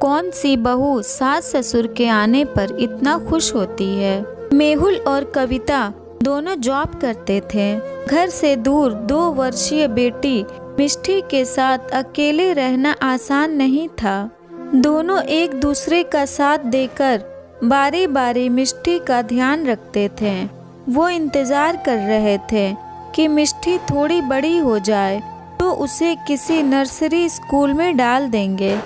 कौन सी बहू सास ससुर के आने पर इतना खुश होती है। मेहुल और कविता दोनों जॉब करते थे। घर से दूर 2 वर्षीय बेटी मिष्टी के साथ अकेले रहना आसान नहीं था। दोनों एक दूसरे का साथ देकर बारी बारी मिष्टी का ध्यान रखते थे। वो इंतजार कर रहे थे कि मिष्टी थोड़ी बड़ी हो जाए तो उसे किसी नर्सरी स्कूल में डाल देंगे।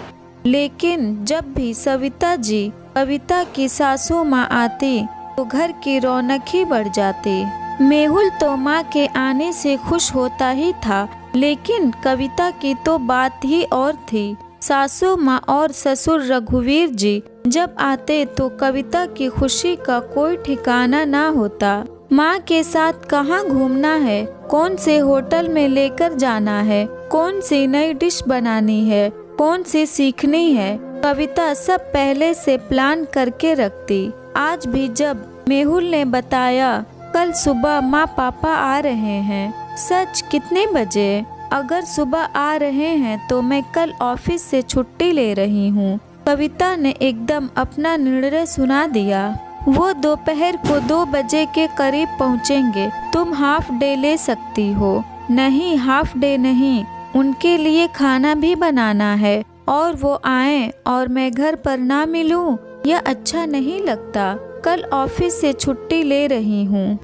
लेकिन जब भी सविता जी कविता की सासू माँ आती तो घर की रौनक ही बढ़ जाती। मेहुल तो माँ के आने से खुश होता ही था, लेकिन कविता की तो बात ही और थी। सासू माँ और ससुर रघुवीर जी जब आते तो कविता की खुशी का कोई ठिकाना ना होता। माँ के साथ कहाँ घूमना है, कौन से होटल में लेकर जाना है, कौन सी नई डिश बनानी है, कौन सी सीखनी है, कविता सब पहले से प्लान करके रखती। आज भी जब मेहुल ने बताया कल सुबह माँ पापा आ रहे हैं। सच कितने बजे? अगर सुबह आ रहे हैं तो मैं कल ऑफिस से छुट्टी ले रही हूँ। कविता ने एकदम अपना निर्णय सुना दिया। वो दोपहर को 2 बजे के करीब पहुँचेंगे। तुम हाफ डे ले सकती हो। नहीं, हाफ डे नहीं, उनके लिए खाना भी बनाना है और वो आए और मैं घर पर ना मिलूं, यह अच्छा नहीं लगता। कल ऑफिस से छुट्टी ले रही हूँ।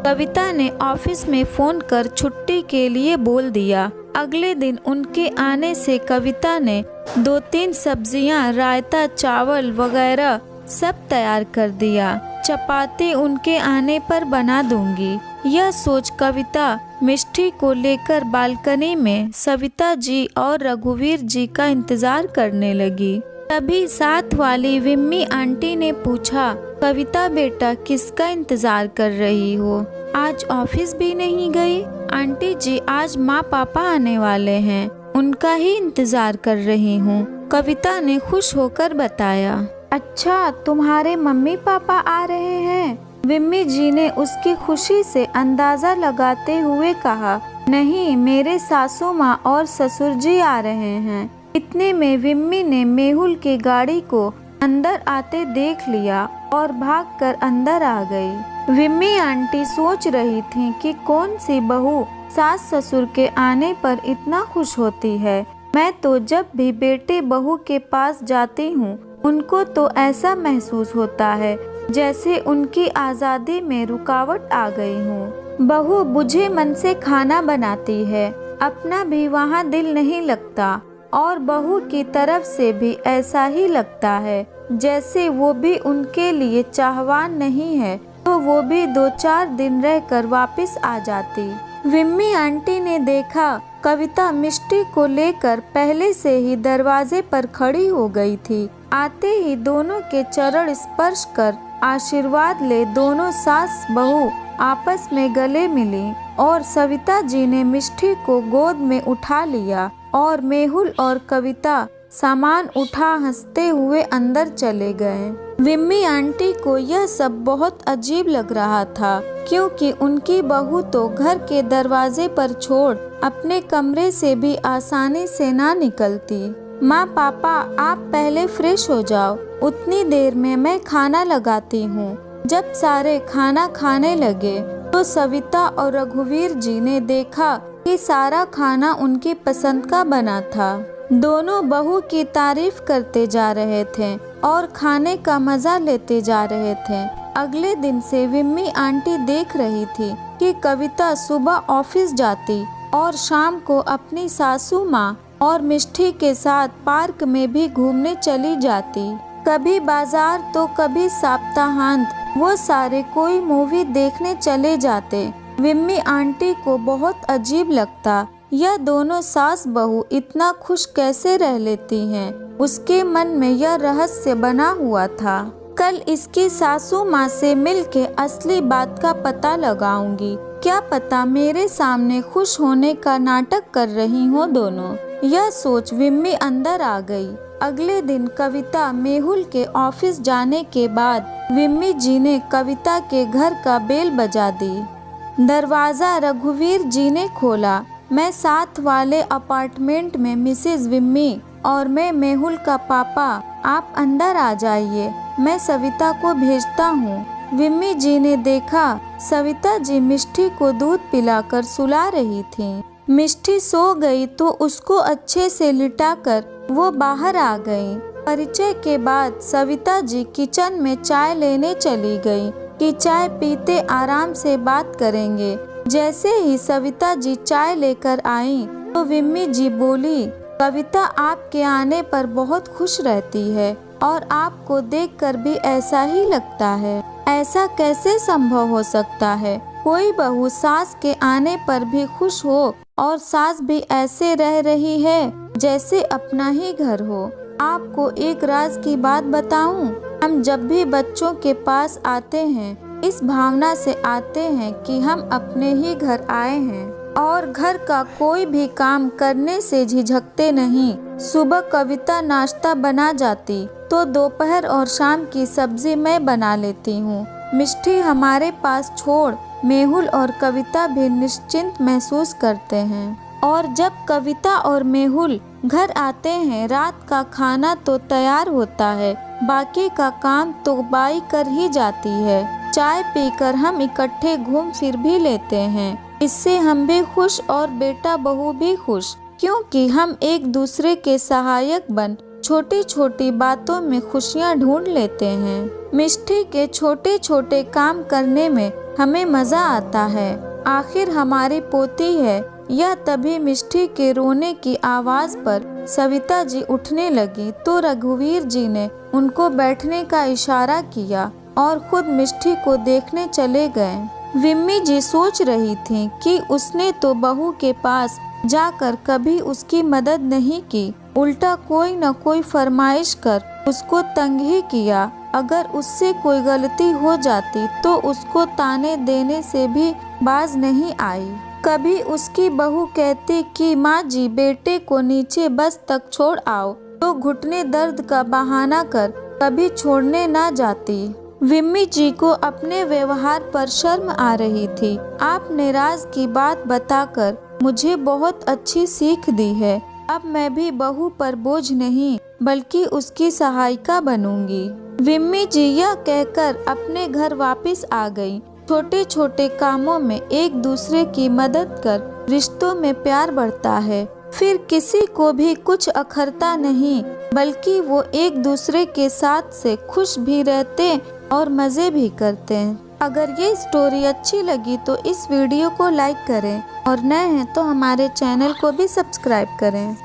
कविता ने ऑफिस में फोन कर छुट्टी के लिए बोल दिया। अगले दिन उनके आने से कविता ने 2-3 सब्जियां, रायता, चावल वगैरह सब तैयार कर दिया। चपाती उनके आने पर बना दूंगी। यह सोच कविता मिष्टी को लेकर बालकनी में सविता जी और रघुवीर जी का इंतजार करने लगी। तभी साथ वाली विम्मी आंटी ने पूछा, कविता बेटा किसका इंतजार कर रही हो? आज ऑफिस भी नहीं गई? आंटी जी आज माँ पापा आने वाले हैं, उनका ही इंतजार कर रही हूँ, कविता ने खुश होकर बताया। अच्छा, तुम्हारे मम्मी पापा आ रहे हैं? विम्मी जी ने उसकी खुशी से अंदाजा लगाते हुए कहा। नहीं, मेरे सासू माँ और ससुर जी आ रहे हैं। इतने में विम्मी ने मेहुल की गाड़ी को अंदर आते देख लिया और भागकर अंदर आ गई। विम्मी आंटी सोच रही थी कि कौन सी बहू सास ससुर के आने पर इतना खुश होती है। मैं तो जब भी बेटे बहू के पास जाती हूँ उनको तो ऐसा महसूस होता है जैसे उनकी आज़ादी में रुकावट आ गई हूँ। बहू बुझे मन से खाना बनाती है, अपना भी वहाँ दिल नहीं लगता और बहू की तरफ से भी ऐसा ही लगता है जैसे वो भी उनके लिए चाहवान नहीं है, तो वो भी 2-4 दिन रहकर वापस आ जाती। विम्मी आंटी ने देखा कविता मिष्टी को लेकर पहले से ही दरवाजे पर खड़ी हो गई थी। आते ही दोनों के चरण स्पर्श कर आशीर्वाद ले दोनों सास बहू आपस में गले मिली और सविता जी ने मिष्टी को गोद में उठा लिया और मेहुल और कविता सामान उठा हंसते हुए अंदर चले गए। विम्मी आंटी को यह सब बहुत अजीब लग रहा था, क्योंकि उनकी बहू तो घर के दरवाजे पर छोड़ अपने कमरे से भी आसानी से ना निकलती। माँ पापा आप पहले फ्रेश हो जाओ, उतनी देर में मैं खाना लगाती हूँ। जब सारे खाना खाने लगे तो सविता और रघुवीर जी ने देखा कि सारा खाना उनकी पसंद का बना था। दोनों बहू की तारीफ करते जा रहे थे और खाने का मजा लेते जा रहे थे। अगले दिन से विम्मी आंटी देख रही थी कि कविता सुबह ऑफिस जाती और शाम को अपनी सासू माँ और मिष्टी के साथ पार्क में भी घूमने चली जाती। कभी बाजार तो कभी सप्ताहांत, वो सारे कोई मूवी देखने चले जाते। विम्मी आंटी को बहुत अजीब लगता, यह दोनों सास बहू इतना खुश कैसे रह लेती हैं। उसके मन में यह रहस्य बना हुआ था। कल इसकी सासू माँ से मिलके असली बात का पता लगाऊंगी। क्या पता मेरे सामने खुश होने का नाटक कर रही हो दोनों। यह सोच विम्मी अंदर आ गई। अगले दिन कविता मेहुल के ऑफिस जाने के बाद विम्मी जी ने कविता के घर का बेल बजा दी। दरवाजा रघुवीर जी ने खोला। मैं साथ वाले अपार्टमेंट में मिसेज विम्मी और मैं मेहुल का पापा, आप अंदर आ जाइए, मैं सविता को भेजता हूँ। विम्मी जी ने देखा सविता जी मिष्टी को दूध पिलाकर सुला रही थीं। मिष्टी सो गई तो उसको अच्छे से लिटाकर वो बाहर आ गई। परिचय के बाद सविता जी किचन में चाय लेने चली गई कि चाय पीते आराम से बात करेंगे। जैसे ही सविता जी चाय लेकर आई तो विम्मी जी बोली, कविता आपके आने पर बहुत खुश रहती है और आपको देखकर भी ऐसा ही लगता है। ऐसा कैसे संभव हो सकता है? कोई बहू सास के आने पर भी खुश हो और सास भी ऐसे रह रही है जैसे अपना ही घर हो। आपको एक राज की बात बताऊं? हम जब भी बच्चों के पास आते हैं इस भावना से आते हैं कि हम अपने ही घर आए हैं और घर का कोई भी काम करने से झिझकते नहीं। सुबह कविता नाश्ता बना जाती तो दोपहर और शाम की सब्जी मैं बना लेती हूँ। मिष्टी हमारे पास छोड़ मेहुल और कविता भी निश्चिंत महसूस करते हैं। और जब कविता और मेहुल घर आते हैं रात का खाना तो तैयार होता है, बाकी का काम तो बाई कर ही जाती है। चाय पीकर हम इकट्ठे घूम फिर भी लेते हैं। इससे हम भी खुश और बेटा बहू भी खुश, क्योंकि हम एक दूसरे के सहायक बन छोटी छोटी बातों में खुशियाँ ढूंढ लेते हैं। मिष्टी के छोटे छोटे काम करने में हमें मजा आता है। आखिर हमारी पोती है। यह तभी मिष्टी के रोने की आवाज पर सविता जी उठने लगी तो रघुवीर जी ने उनको बैठने का इशारा किया और खुद मिष्टी को देखने चले गए। विम्मी जी सोच रही थीं कि उसने तो बहू के पास जाकर कभी उसकी मदद नहीं की, उल्टा कोई न कोई फरमाइश कर उसको तंग ही किया। अगर उससे कोई गलती हो जाती तो उसको ताने देने से भी बाज नहीं आई। कभी उसकी बहू कहती कि माँ जी बेटे को नीचे बस तक छोड़ आओ तो घुटने दर्द का बहाना कर कभी छोड़ने ना जाती। विम्मी जी को अपने व्यवहार पर शर्म आ रही थी। आपने राज की बात बताकर मुझे बहुत अच्छी सीख दी है। अब मैं भी बहू पर बोझ नहीं बल्कि उसकी सहायिका बनूंगी। विम्मी जी यह कहकर अपने घर वापस आ गई। छोटे छोटे कामों में एक दूसरे की मदद कर रिश्तों में प्यार बढ़ता है। फिर किसी को भी कुछ अखरता नहीं, बल्कि वो एक दूसरे के साथ से खुश भी रहते और मज़े भी करते हैं। अगर ये स्टोरी अच्छी लगी तो इस वीडियो को लाइक करें और नए हैं तो हमारे चैनल को भी सब्सक्राइब करें।